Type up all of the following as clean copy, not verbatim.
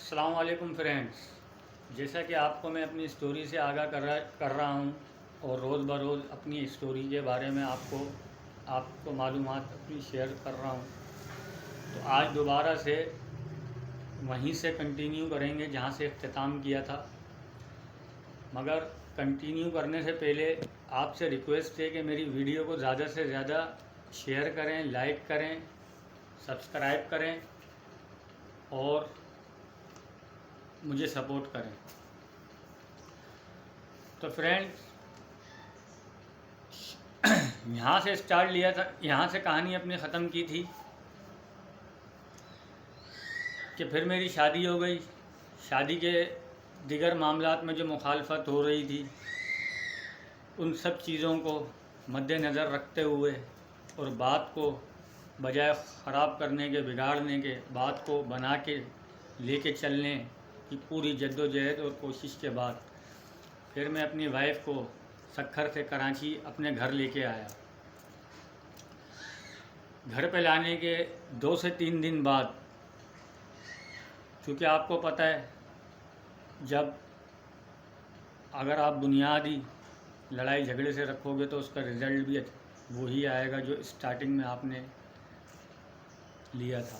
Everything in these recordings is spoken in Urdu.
السلام علیکم فرینڈس، جیسا کہ آپ کو میں اپنی اسٹوری سے آگاہ کر رہا ہوں اور روز بروز اپنی اسٹوری کے بارے میں آپ کو معلومات اپنی شیئر کر رہا ہوں، تو آج دوبارہ سے وہیں سے کنٹینیو کریں گے جہاں سے اختتام کیا تھا۔ مگر کنٹینیو کرنے سے پہلے آپ سے ریکویسٹ ہے کہ میری ویڈیو کو زیادہ سے زیادہ شیئر کریں، لائک کریں، سبسکرائب کریں اور مجھے سپورٹ کریں۔ تو فرینڈز، یہاں سے اسٹارٹ لیا تھا، یہاں سے کہانی اپنی ختم کی تھی کہ پھر میری شادی ہو گئی۔ شادی کے دیگر معاملات میں جو مخالفت ہو رہی تھی، ان سب چیزوں کو مد نظر رکھتے ہوئے اور بات کو بجائے خراب کرنے کے، بگاڑنے کے، بات کو بنا کے لے کے چلنے کی پوری جد و جہد اور کوشش کے بعد پھر میں اپنی وائف کو سکھر سے کراچی اپنے گھر لے کے آیا۔ گھر پہ لانے کے 2 سے 3 دن بعد، چونکہ آپ کو پتہ ہے اگر آپ بنیادی لڑائی جھگڑے سے رکھو گے تو اس کا رزلٹ بھی وہی آئے گا جو اسٹارٹنگ میں آپ نے لیا تھا۔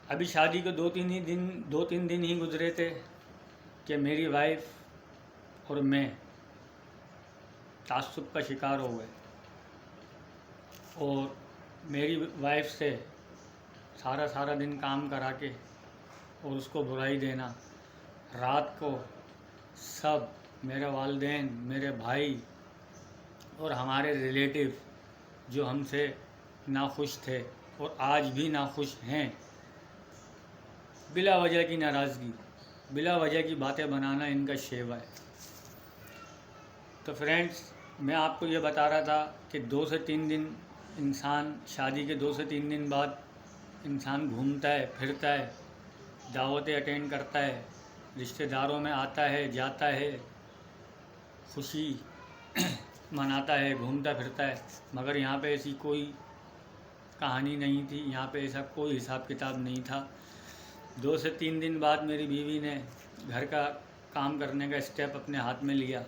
ابھی شادی کو 2-3 دن ہی گزرے تھے کہ میری وائف اور میں تعصب کا شکار ہو گئے، اور میری وائف سے سارا دن کام کرا کے اور اس کو برائی دینا، رات کو سب میرے والدین، میرے بھائی اور ہمارے ریلیٹیو جو ہم سے ناخوش تھے اور آج بھی ناخوش ہیں، بلا وجہ کی ناراضگی، بلا وجہ کی باتیں بنانا ان کا شیوا ہے۔ تو فرینڈز، میں آپ کو یہ بتا رہا تھا کہ 2 سے 3 دن انسان، شادی کے 2 سے 3 دن بعد انسان گھومتا ہے، پھرتا ہے، دعوتیں اٹینڈ کرتا ہے، رشتہ داروں میں آتا ہے، جاتا ہے، خوشی مناتا ہے، گھومتا پھرتا ہے، مگر یہاں پہ ایسی کوئی کہانی نہیں تھی، یہاں پہ ایسا کوئی حساب کتاب نہیں تھا۔ 2 سے 3 دن بعد میری بیوی نے گھر کا کام کرنے کا اسٹیپ اپنے ہاتھ میں لیا،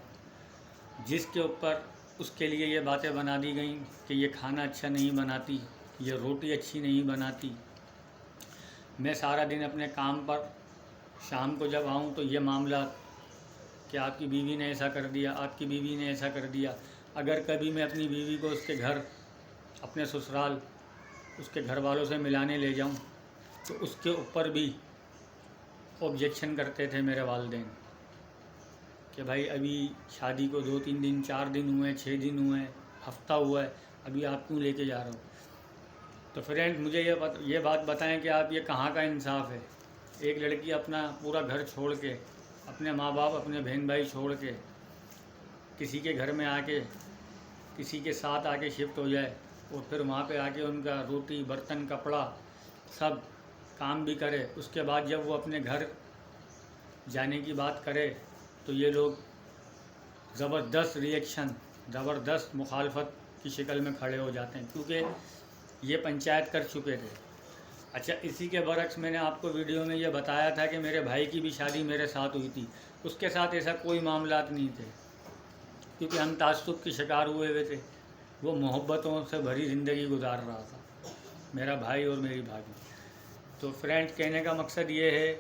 جس کے اوپر اس کے لیے یہ باتیں بنا دی گئیں کہ یہ کھانا اچھا نہیں بناتی، یہ روٹی اچھی نہیں بناتی۔ میں سارا دن اپنے کام پر، شام کو جب آؤں تو یہ معاملات کہ آپ کی بیوی نے ایسا کر دیا، آپ کی بیوی نے ایسا کر دیا۔ اگر کبھی میں اپنی بیوی کو اس کے گھر، اپنے سسرال، اس کے گھر والوں سے ملانے لے جاؤں تو اس کے اوپر بھی آبجیکشن کرتے تھے میرے والدین کہ بھائی ابھی شادی کو 2-3 دن، 4 دن ہوئے، 6 دن ہوئے، ہفتہ ہوا ہے، ابھی آپ کیوں لے کے جا رہے ہو؟ تو فرینڈ، مجھے یہ بات بتائیں کہ آپ یہ کہاں کا انصاف ہے؟ ایک لڑکی اپنا پورا گھر چھوڑ کے، اپنے ماں باپ، اپنے بہن بھائی چھوڑ کے کسی کے گھر میں آ کے، کسی کے ساتھ آ کے شفٹ ہو جائے اور پھر وہاں پہ آ کے ان کا روٹی، برتن، کپڑا سب کام بھی کرے، اس کے بعد جب وہ اپنے گھر جانے کی بات کرے تو یہ لوگ زبردست ریئیکشن، زبردست مخالفت کی شکل میں کھڑے ہو جاتے ہیں، کیونکہ یہ پنچایت کر چکے تھے۔ اچھا، اسی کے برعکس میں نے آپ کو ویڈیو میں یہ بتایا تھا کہ میرے بھائی کی بھی شادی میرے ساتھ ہوئی تھی، اس کے ساتھ ایسا کوئی معاملات نہیں تھے، کیونکہ ہم تعصب کے شکار ہوئے تھے۔ وہ محبتوں سے بھری زندگی گزار رہا تھا، میرا بھائی اور میری بھابھی۔ تو فرینڈ، کہنے کا مقصد یہ ہے،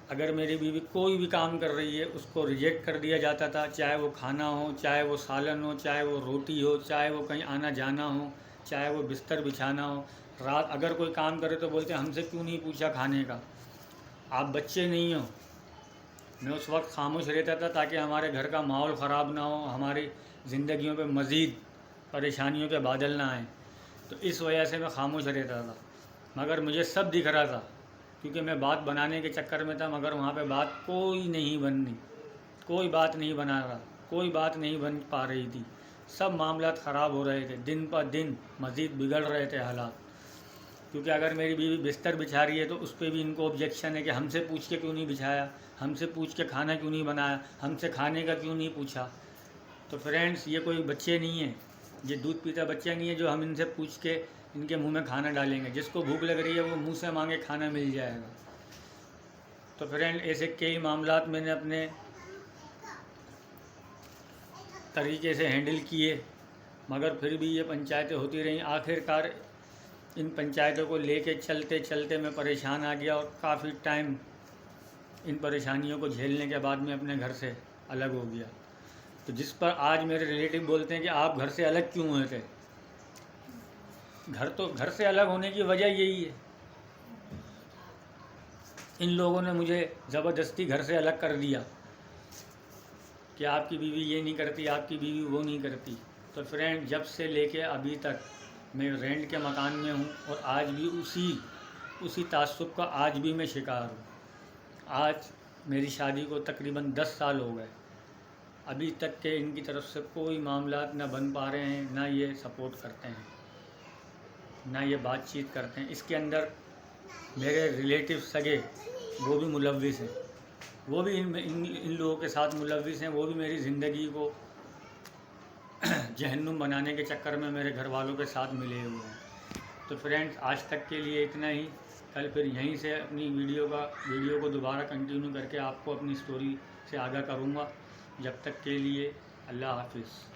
اگر میری بیوی کوئی بھی کام کر رہی ہے اس کو ریجیکٹ کر دیا جاتا تھا، چاہے وہ کھانا ہو، چاہے وہ سالن ہو، چاہے وہ روٹی ہو، چاہے وہ کہیں آنا جانا ہو، چاہے وہ بستر بچھانا ہو۔ رات اگر کوئی کام کرے تو بولتے ہم سے کیوں نہیں پوچھا کھانے کا، آپ بچے نہیں ہو۔ میں اس وقت خاموش رہتا تھا تاکہ ہمارے گھر کا ماحول خراب نہ ہو، ہماری زندگیوں پہ مزید پریشانیوں کے بادل نہ آئیں، تو اس وجہ سے میں خاموش رہتا تھا۔ مگر مجھے سب دکھ رہا تھا، کیونکہ میں بات بنانے کے چکر میں تھا، مگر وہاں پہ بات کوئی نہیں بننی، کوئی بات نہیں بنا رہا، کوئی بات نہیں بن پا رہی تھی، سب معاملات خراب ہو رہے تھے، دن پر دن مزید بگڑ رہے تھے حالات۔ کیونکہ اگر میری بیوی بستر بچھا رہی ہے تو اس پہ بھی ان کو آبجیکشن ہے کہ ہم سے پوچھ کے کیوں نہیں بچھایا، ہم سے پوچھ کے کھانا کیوں نہیں بنایا، ہم سے کھانے کا کیوں نہیں پوچھا۔ تو فرینڈز، یہ کوئی بچے نہیں ہیں، یہ دودھ پیتا بچہ نہیں ہے جو ہم ان سے پوچھ کے ان کے منہ میں کھانا ڈالیں گے۔ جس کو بھوک لگ رہی ہے وہ منہ سے مانگے کھانا مل جائے گا۔ تو فرینڈ ایسے کئی معاملات میں نے اپنے طریقے سے ہینڈل کیے، مگر پھر بھی یہ پنچایتیں ہوتی رہیں۔ آخر کار ان پنچایتوں کو لے کے چلتے چلتے میں پریشان آ گیا، اور کافی ٹائم ان پریشانیوں کو جھیلنے کے بعد میں اپنے گھر سے الگ ہو گیا۔ تو جس پر آج میرے ریلیٹیو بولتے ہیں کہ آپ گھر سے الگ کیوں ہوئے تھے؟ گھر سے الگ ہونے کی وجہ یہی ہے، ان لوگوں نے مجھے زبردستی گھر سے الگ کر دیا کہ آپ کی بیوی یہ نہیں کرتی، آپ کی بیوی وہ نہیں کرتی۔ تو فرینڈ جب سے لے کے ابھی تک میں رینٹ کے مکان میں ہوں، اور آج بھی اسی تعصب کا آج بھی میں شکار ہوں۔ آج میری شادی کو تقریباً 10 سال ہو گئے، ابھی تک کہ ان کی طرف سے کوئی معاملات نہ بن پا رہے ہیں، نہ یہ سپورٹ کرتے ہیں، نہ یہ بات چیت کرتے ہیں۔ اس کے اندر میرے ریلیٹیو سگے وہ بھی ملوث ہیں، وہ بھی ان لوگوں کے ساتھ ملوث ہیں، وہ بھی میری زندگی کو جہنم بنانے کے چکر میں میرے گھر والوں کے ساتھ ملے ہوئے ہیں۔ تو فرینڈز آج تک کے لیے اتنا ہی، کل پھر یہیں سے اپنی ویڈیو کو دوبارہ کنٹینیو کر کے آپ کو اپنی سٹوری سے آگاہ کروں گا۔ جب تک کے لیے اللہ حافظ۔